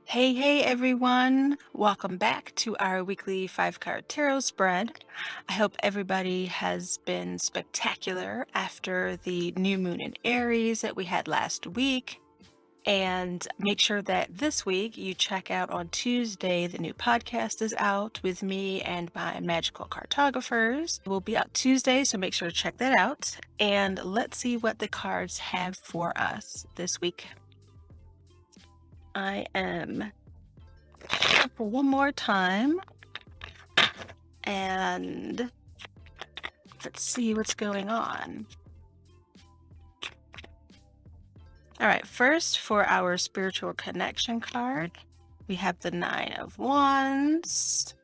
Hey, everyone. Welcome back to our weekly 5 card tarot spread. I hope everybody has been spectacular after the new moon in Aries that we had last week. And make sure that this week you check out on Tuesday. The new podcast is out with me and my magical cartographers. It will be out Tuesday, so make sure to check that out. And let's see what the cards have for us this week. I am for one more time, and let's see what's going on. All right, first for our spiritual connection card, we have the Nine of Wands.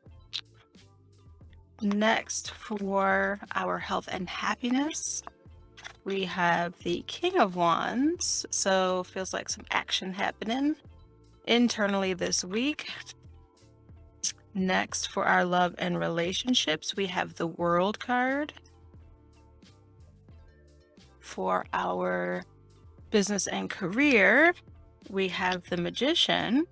Next, for our health and happiness, we have the King of Wands. So feels like some action happening internally this week. Next, for our love and relationships, we have the World card. For our business and career, we have the Magician.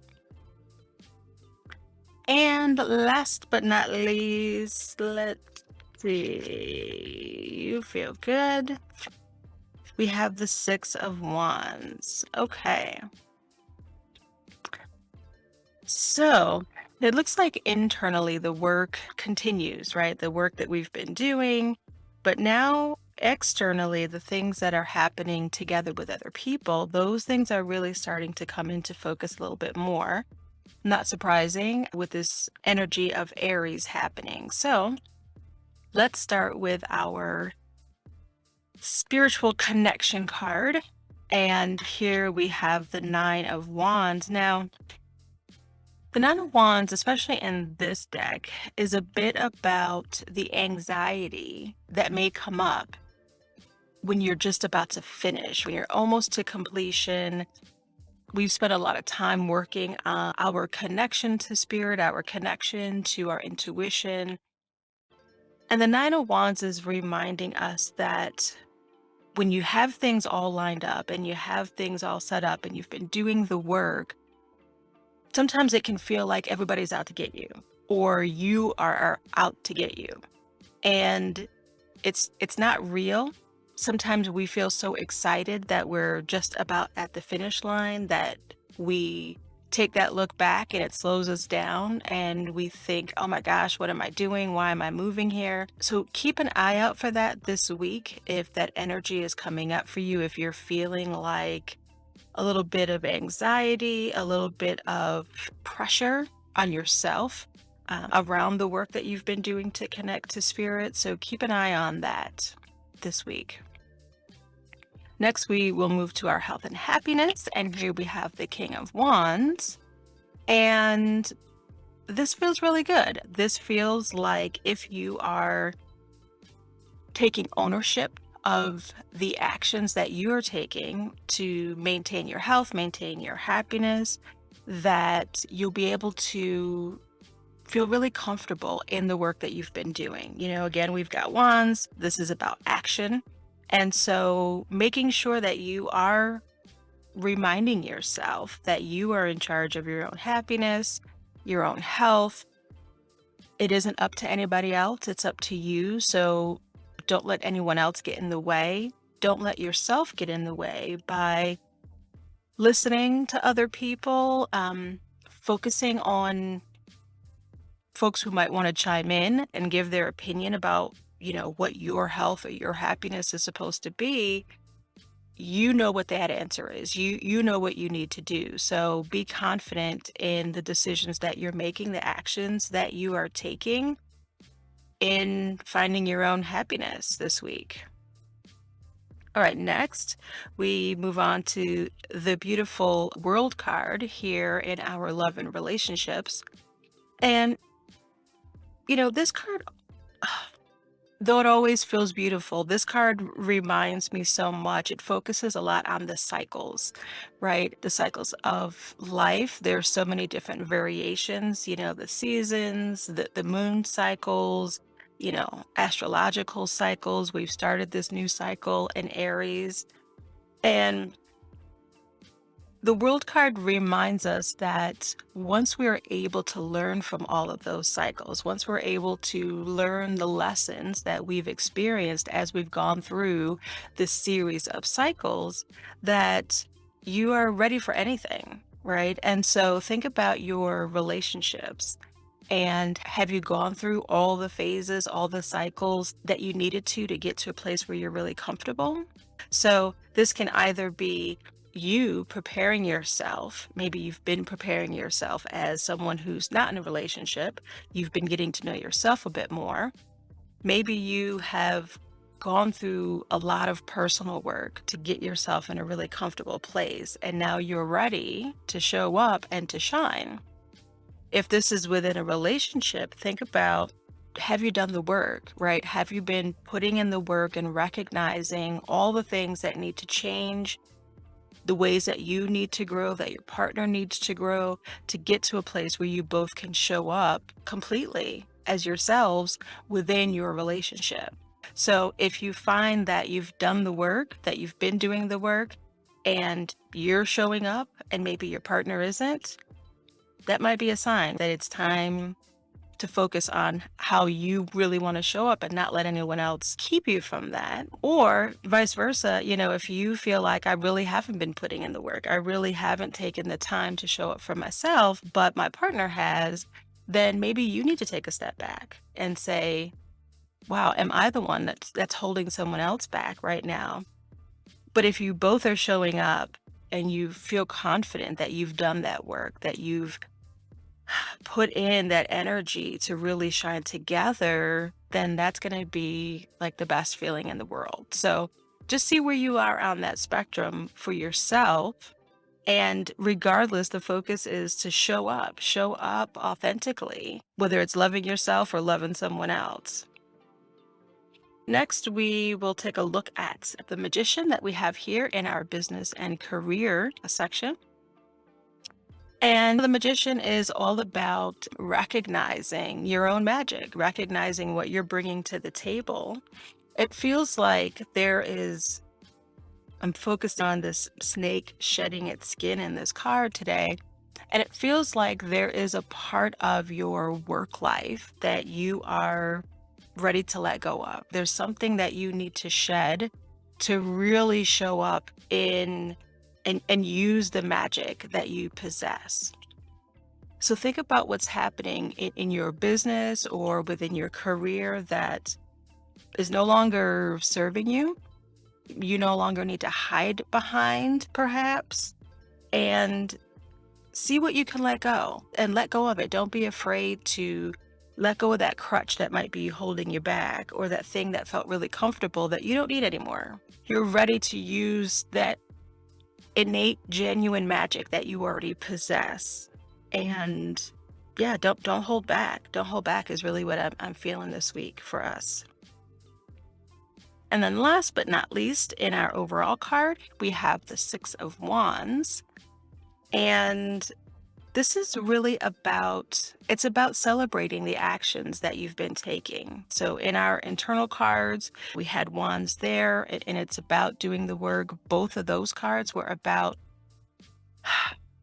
And last but not least, let's see, you feel good. We have the Six of Wands. Okay. So it looks like internally the work continues, right? The work that we've been doing, but now externally, the things that are happening together with other people, those things are really starting to come into focus a little bit more. Not surprising with this energy of Aries happening. So let's start with our spiritual connection card. And here we have the Nine of Wands. Now, the Nine of Wands, especially in this deck, is a bit about the anxiety that may come up when you're just about to finish, when you're almost to completion. We've spent a lot of time working on our connection to spirit, our connection to our intuition. And the Nine of Wands is reminding us that when you have things all lined up and you have things all set up and you've been doing the work, sometimes it can feel like everybody's out to get you or you are out to get you. And it's not real. Sometimes we feel so excited that we're just about at the finish line that we take that look back and it slows us down and we think, oh my gosh, what am I doing? Why am I moving here? So keep an eye out for that this week. If that energy is coming up for you, if you're feeling like a little bit of anxiety, a little bit of pressure on yourself around the work that you've been doing to connect to spirit. So keep an eye on that this week. Next, we will move to our health and happiness. And here we have the King of Wands. And this feels really good. This feels like if you are taking ownership of the actions that you're taking to maintain your health, maintain your happiness, that you'll be able to feel really comfortable in the work that you've been doing. Again, we've got wands. This is about action. And so making sure that you are reminding yourself that you are in charge of your own happiness, your own health. It isn't up to anybody else. It's up to you. So don't let anyone else get in the way. Don't let yourself get in the way by listening to other people, focusing on folks who might want to chime in and give their opinion about, what your health or your happiness is supposed to be. You know what that answer is. You know what you need to do. So be confident in the decisions that you're making, the actions that you are taking in finding your own happiness this week. All right, next we move on to the beautiful World card here in our love and relationships. And this card, though it always feels beautiful, this card reminds me so much. It focuses a lot on the cycles, right? The cycles of life. There's so many different variations, the seasons, the moon cycles, astrological cycles. We've started this new cycle in Aries. And The World card reminds us that once we're able to learn from all of those cycles, once we're able to learn the lessons that we've experienced as we've gone through this series of cycles, that you are ready for anything, right? And so think about your relationships. And have you gone through all the phases, all the cycles that you needed to get to a place where you're really comfortable? So this can either be you preparing yourself. Maybe you've been preparing yourself as someone who's not in a relationship. You've been getting to know yourself a bit more. Maybe you have gone through a lot of personal work to get yourself in a really comfortable place. And now you're ready to show up and to shine. If this is within a relationship, think about, have you done the work, right? Have you been putting in the work and recognizing all the things that need to change, the ways that you need to grow, that your partner needs to grow, to get to a place where you both can show up completely as yourselves within your relationship? So if you find that you've done the work, that you've been doing the work, and you're showing up and maybe your partner isn't, that might be a sign that it's time to focus on how you really want to show up and not let anyone else keep you from that. Or vice versa, if you feel like I really haven't been putting in the work, I really haven't taken the time to show up for myself, but my partner has, then maybe you need to take a step back and say, wow, am I the one that's holding someone else back right now? But if you both are showing up and you feel confident that you've done that work, that you've put in that energy to really shine together, then that's going to be like the best feeling in the world. So just see where you are on that spectrum for yourself. And regardless, the focus is to show up authentically, whether it's loving yourself or loving someone else. Next, we will take a look at the magician that we have here in our business and career section. And the magician is all about recognizing your own magic, recognizing what you're bringing to the table. It feels like I'm focused on this snake shedding its skin in this card today. And it feels like there is a part of your work life that you are ready to let go of. There's something that you need to shed to really show up in and use the magic that you possess. So think about what's happening in your business or within your career that is no longer serving you. You no longer need to hide behind, perhaps, and see what you can let go and let go of it. Don't be afraid to let go of that crutch that might be holding you back or that thing that felt really comfortable that you don't need anymore. You're ready to use that innate, genuine magic that you already possess. And yeah, don't hold back. Don't hold back is really what I'm feeling this week for us. And then last but not least, in our overall card, we have the Six of Wands. And this is really it's about celebrating the actions that you've been taking. So in our internal cards, we had wands there, and it's about doing the work. Both of those cards were about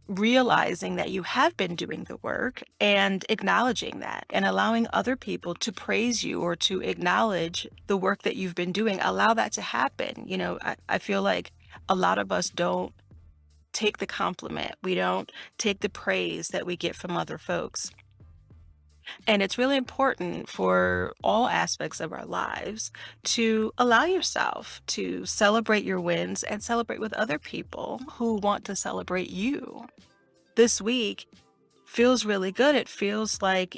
realizing that you have been doing the work and acknowledging that and allowing other people to praise you or to acknowledge the work that you've been doing. Allow that to happen. I feel like a lot of us don't take the compliment. We don't take the praise that we get from other folks. And it's really important for all aspects of our lives to allow yourself to celebrate your wins and celebrate with other people who want to celebrate you. This week feels really good. It feels like,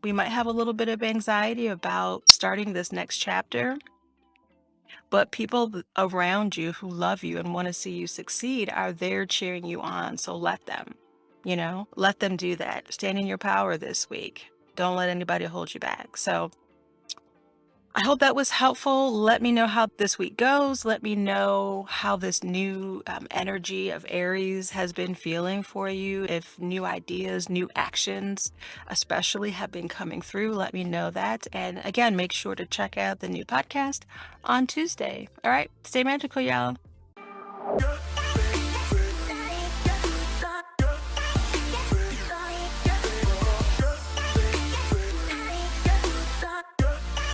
we might have a little bit of anxiety about starting this next chapter, but people around you who love you and want to see you succeed are there cheering you on. So let them do that. Stand in your power this week. Don't let anybody hold you back. So I hope that was helpful. Let me know how this week goes. Let me know how this new energy of Aries has been feeling for you. If new ideas, new actions, especially have been coming through, let me know that. And again, make sure to check out the new podcast on Tuesday. All right, stay magical, y'all.